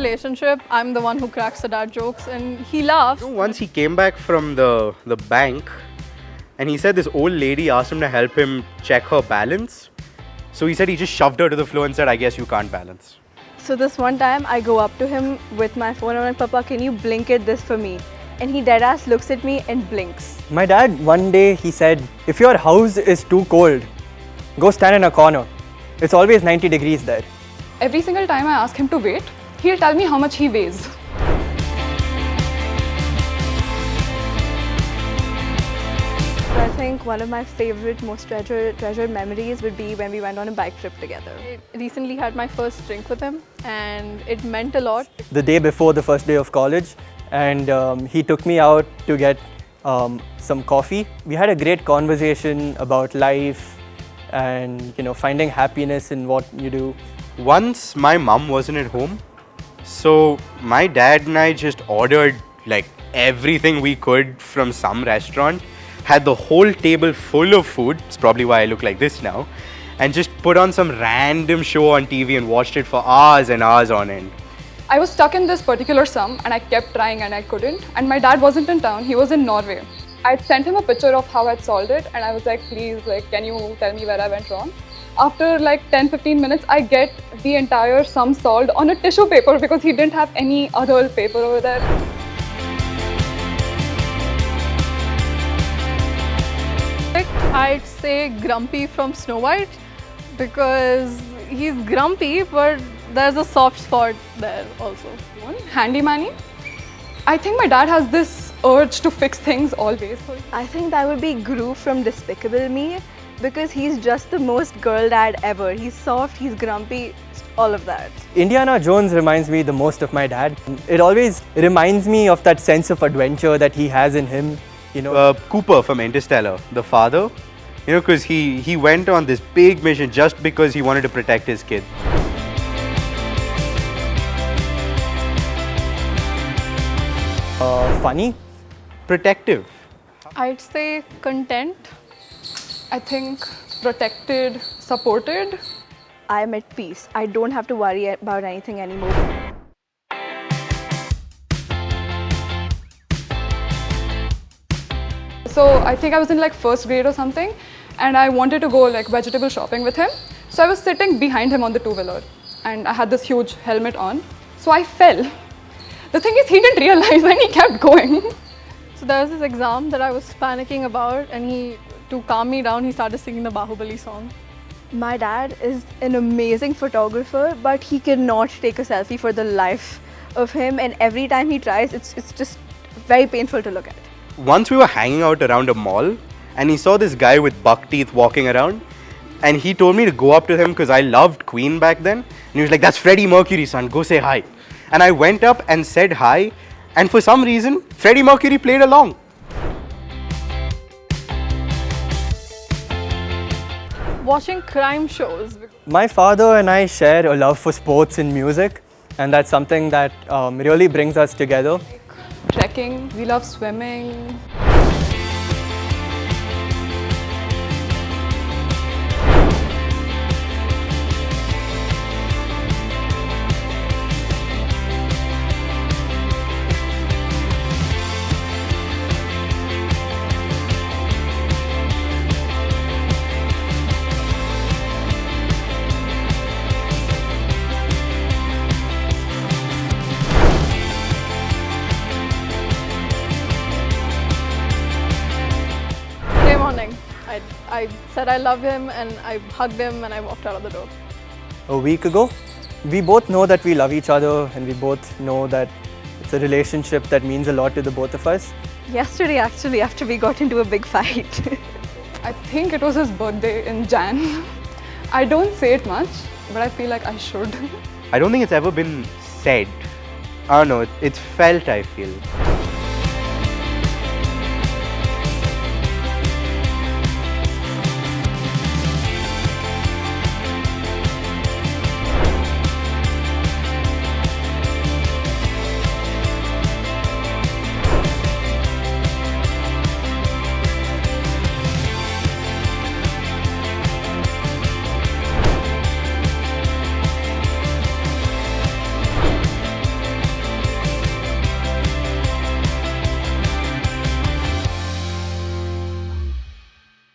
relationship, I'm the one who cracks the dad jokes and he laughs. Once he came back from the bank and he said this old lady asked him to help him check her balance. So he said he just shoved her to the floor and said, I guess you can't balance. So this one time I go up to him with my phone and I'm like, Papa, can you blink at this for me? And he deadass looks at me and blinks. My dad, one day he said, if your house is too cold, go stand in a corner. It's always 90 degrees there. Every single time I ask him to wait, he'll tell me how much he weighs. So I think one of my favorite, most treasured memories would be when we went on a bike trip together. I recently had my first drink with him and it meant a lot. The day before the first day of college, and he took me out to get some coffee. We had a great conversation about life and finding happiness in what you do. Once my mum wasn't at home, so my dad and I just ordered like everything we could from some restaurant, had the whole table full of food, it's probably why I look like this now, and just put on some random show on TV and watched it for hours and hours on end. I was stuck in this particular sum and I kept trying and I couldn't. And my dad wasn't in town, he was in Norway. I'd sent him a picture of how I'd solved it and I was like, please, can you tell me where I went wrong? After 10-15 minutes, I get the entire sum solved on a tissue paper because he didn't have any other paper over there. I'd say Grumpy from Snow White because he's grumpy but there's a soft spot there also. Handy manny. I think my dad has this urge to fix things always. I think that would be Gru from Despicable Me because he's just the most girl dad ever. He's soft, he's grumpy, all of that. Indiana Jones reminds me the most of my dad. It always reminds me of that sense of adventure that he has in him. Cooper from Interstellar, the father, because he went on this big mission just because he wanted to protect his kid. Funny. Protective. I'd say content. I think protected, supported. I'm at peace. I don't have to worry about anything anymore. So I think I was in first grade or something and I wanted to go vegetable shopping with him. So I was sitting behind him on the two-wheeler and I had this huge helmet on. So I fell. The thing is, he didn't realize and he kept going. So there was this exam that I was panicking about and to calm me down, he started singing the Bahubali song. My dad is an amazing photographer, but he cannot take a selfie for the life of him, and every time he tries, it's just very painful to look at. Once we were hanging out around a mall and he saw this guy with buck teeth walking around and he told me to go up to him because I loved Queen back then. And he was like, that's Freddie Mercury, son, go say hi. And I went up and said hi, and for some reason, Freddie Mercury played along. Watching crime shows. My father and I share a love for sports and music, and that's something that really brings us together. Trekking, we love swimming. I said I love him and I hugged him and I walked out of the door. A week ago, we both know that we love each other and we both know that it's a relationship that means a lot to the both of us. Yesterday actually, after we got into a big fight. I think it was his birthday in Jan. I don't say it much, but I feel like I should. I don't think it's ever been said. I don't know, it's felt, I feel.